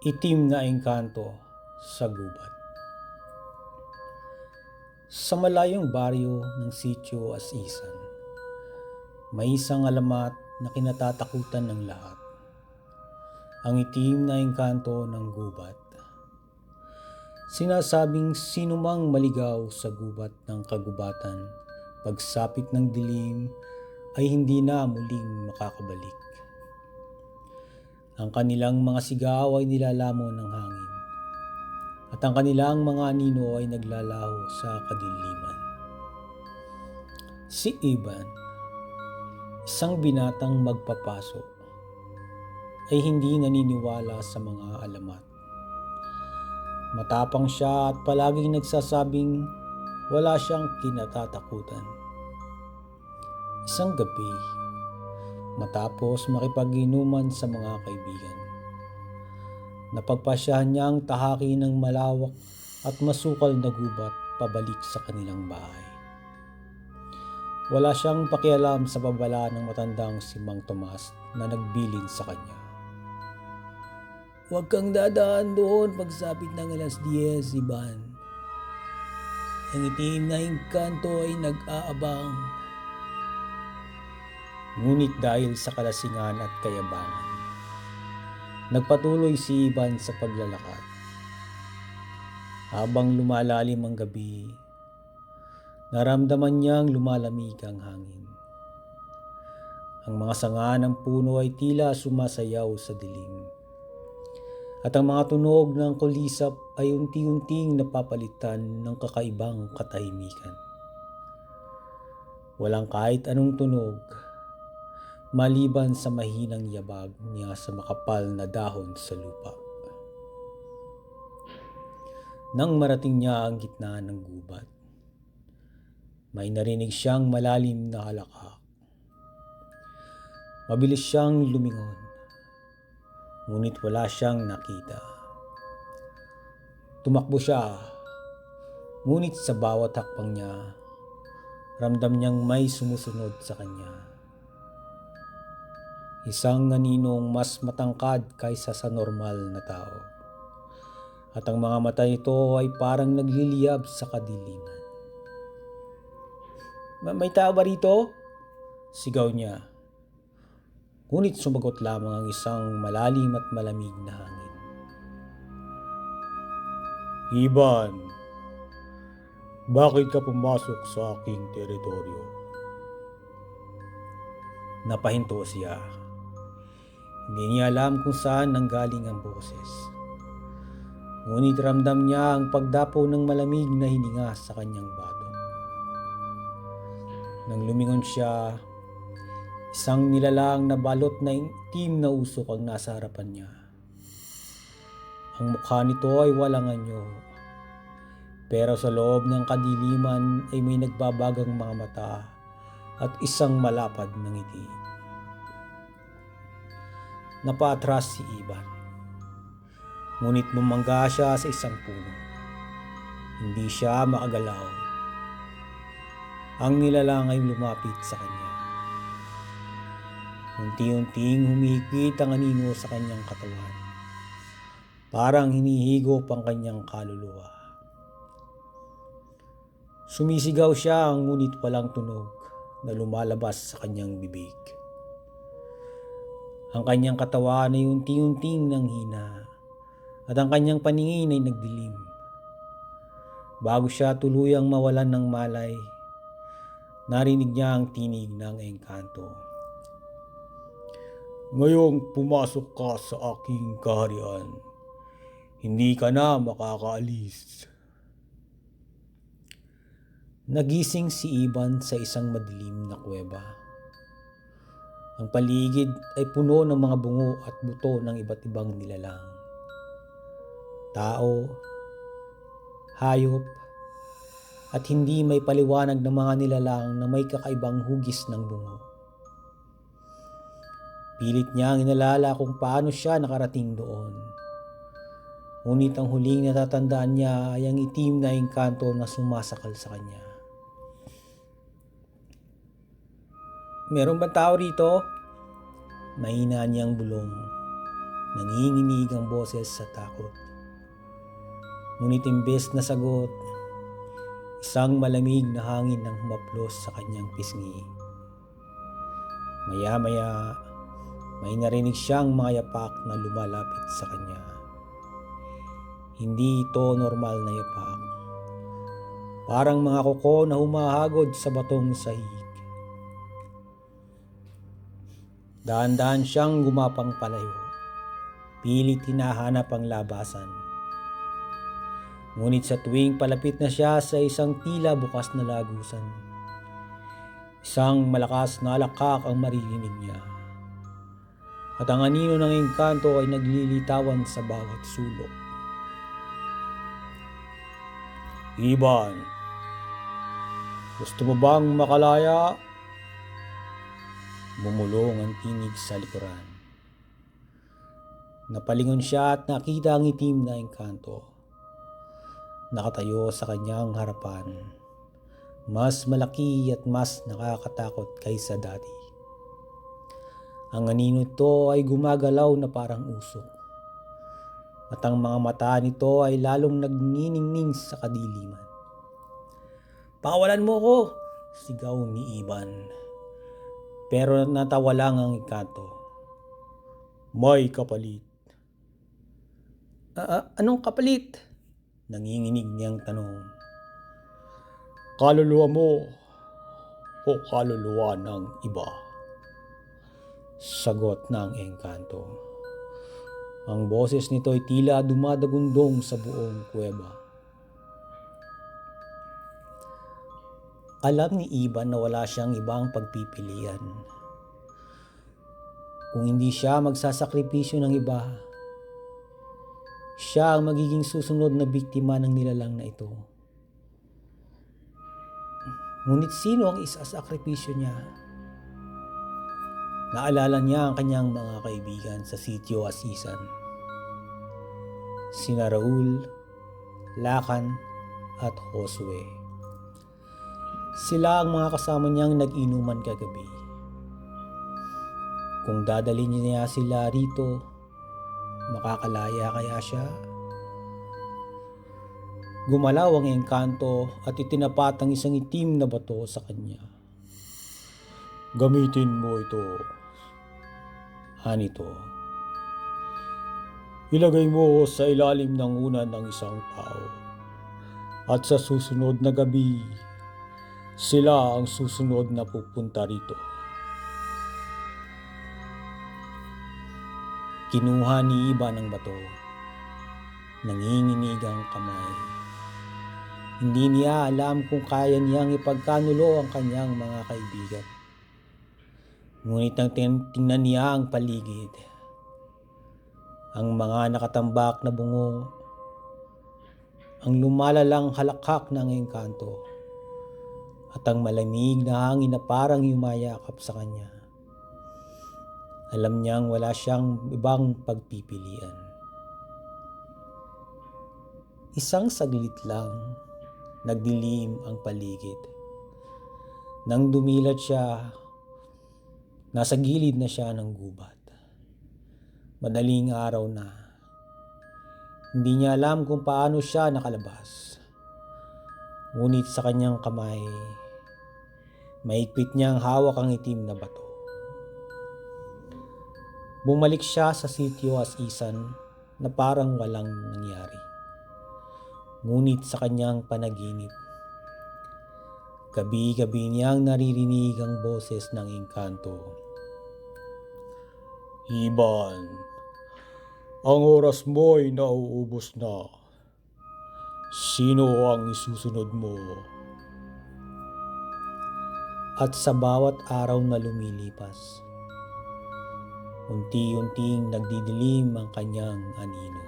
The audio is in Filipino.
Itim na engkanto sa gubat. Sa malayong baryo ng sitio Asisan, may isang alamat na kinatatakutan ng lahat. Ang itim na engkanto ng gubat. Sinasabing sinumang maligaw sa gubat ng kagubatan, pagsapit ng dilim ay hindi na muling makakabalik. Ang kanilang mga sigaw ay nilalamon ng hangin, at ang kanilang mga anino ay naglalaho sa kadiliman. Si Ivan, isang binatang magpapaso, ay hindi naniniwala sa mga alamat. Matapang siya at palaging nagsasabing wala siyang kinatatakutan. Isang gabi, matapos makipag-inuman sa mga kaibigan, napagpasyahan niya ang tahaki ng malawak at masukal na gubat pabalik sa kanilang bahay. Wala siyang pakialam sa babala ng matandang si Mang Tomas na nagbilin sa kanya. "Huwag kang dadaan doon pagsapit ng alas 10, Ivan. Ang itim na engkanto ay nag-aabang." Ngunit dahil sa kalasingan at kayabangan, nagpatuloy si Ivan sa paglalakad. Habang lumalalim ang gabi, naramdaman niyang lumalamig ang hangin. Ang mga sanga ng puno ay tila sumasayaw sa dilim. At ang mga tunog ng kulisap ay unti-unting napapalitan ng kakaibang katahimikan. Walang kahit anong tunog, maliban sa mahinang yabag niya sa makapal na dahon sa lupa. Nang marating niya ang gitna ng gubat, may narinig siyang malalim na halakak. Mabilis siyang lumingon, ngunit wala siyang nakita. Tumakbo siya, ngunit sa bawat hakbang niya, ramdam niyang may sumusunod sa kanya. Isang aninong mas matangkad kaysa sa normal na tao. At ang mga mata nito ay parang nagliliyab sa kadiliman. "May tao ba rito?" sigaw niya. Ngunit sumagot lamang ang isang malalim at malamig na hangin. "Ivan, bakit ka pumasok sa aking teritoryo?" Napahinto siya. Hindi niya alam kung saan nanggaling ang boses. Ngunit ramdam niya ang pagdapo ng malamig na hininga sa kanyang batok. Nang lumingon siya, isang nilalang na balot na itim na usok ang nasa harapan niya. Ang mukha nito ay walang anyo, pero sa loob ng kadiliman ay may nagbabagang mga mata at isang malapad na ngiti. Napaatras si Ivan, ngunit bumangga siya sa isang puno. Hindi siya makagalaw. Ang nilalang ay lumapit sa kanya. Unti-unting humihigpit ang anino sa kanyang katawan. Parang hinihigop ang kanyang kaluluwa. Sumisigaw siya, ngunit walang tunog na lumalabas sa kanyang bibig. Ang kanyang katawan ay unti-unting nanghina at ang kanyang paningin ay nagdilim. Bago siya tuluyang mawalan ng malay, narinig niya ang tinig ng engkanto. "Ngayong pumasok ka sa aking kaharian, hindi ka na makakaalis." Nagising si Ivan sa isang madilim na kuweba. Ang paligid ay puno ng mga bungo at buto ng iba't ibang nilalang. Tao, hayop, at hindi may paliwanag ng mga nilalang na may kakaibang hugis ng bungo. Pilit niyang inalala kung paano siya nakarating doon. Ngunit ang huling natatandaan niya ay ang itim na engkanto na sumasakal sa kanya. "Meron bang tao rito?" Mahina niyang bulong. Nanginginig ang boses sa takot. Ngunit imbes na sagot, isang malamig na hangin ang humaplos sa kanyang pisngi. Maya-maya, may narinig siyang mga yapak na lumalapit sa kanya. Hindi ito normal na yapak. Parang mga kuko na humahagod sa batong sahig. Dahan-dahan siyang gumapang palayo. Pilit hinahanap ang labasan. Ngunit sa tuwing palapit na siya sa isang tila bukas na lagusan, isang malakas na alakak ang maririnig niya. At ang anino ng engkanto ay naglilitawan sa bawat sulok. Iban, gusto mo bang makalaya? Bumulong ang tinig sa likuran. Napalingon siya at nakita ang itim na engkanto. Nakatayo sa kanyang harapan. Mas malaki at mas nakakatakot kaysa dati. Ang anino nito ay gumagalaw na parang usok. At ang mga mata nito ay lalong nagniningning sa kadiliman. "Pakawalan mo ko!" sigaw ni Iban. Pero natawa lang ang engkanto. "May kapalit." Anong kapalit?" Nanginginig niyang tanong. "Kaluluwa mo o kaluluwa ng iba?" Sagot ng engkanto. Ang boses nito ay tila dumadagundong sa buong kuweba. Alam ni Iban na wala siyang ibang pagpipilian. Kung hindi siya magsasakripisyo ng iba, siya ang magiging susunod na biktima ng nilalang na ito. Ngunit sino ang isasakripisyo niya? Naalala niya ang kanyang mga kaibigan sa sitio Asisan. Sina Raul, Lakan at Josue. Sila ang mga kasama niyang nag-inuman kagabi. Kung dadalhin niya sila rito, makakalaya kaya siya? Gumalaw ang engkanto at itinapat ang isang itim na bato sa kanya. "Gamitin mo ito," anito. "Ilagay mo sa ilalim ng unan ng isang tao. At sa susunod na gabi, sila ang susunod na pupunta rito." Kinuha ni Iban ang bato. Nanginginig ang kamay. Hindi niya alam kung kaya niyang ipagkanulo ang kanyang mga kaibigan. Ngunit nang tingnan niya ang paligid, ang mga nakatambak na bungo, ang lumalalang halakhak ng engkanto, at ang malamig na hangin na parang yumayakap sa kanya, alam niyang wala siyang ibang pagpipilian. Isang saglit lang, nagdilim ang paligid. Nang dumilat siya, nasa gilid na siya ng gubat. Madaling araw na. Hindi niya alam kung paano siya nakalabas. Ngunit sa kanyang kamay, mahigpit niyang hawak ang itim na bato. Bumalik siya sa sitio Asisan na parang walang nangyari. Ngunit sa kanyang panaginip, gabi-gabi niyang naririnig ang boses ng engkanto. "Iban, ang oras mo ay nauubos na. Sino ang isusunod mo?" At sa bawat araw na lumilipas, unti-unting nagdidilim ang kanyang anino.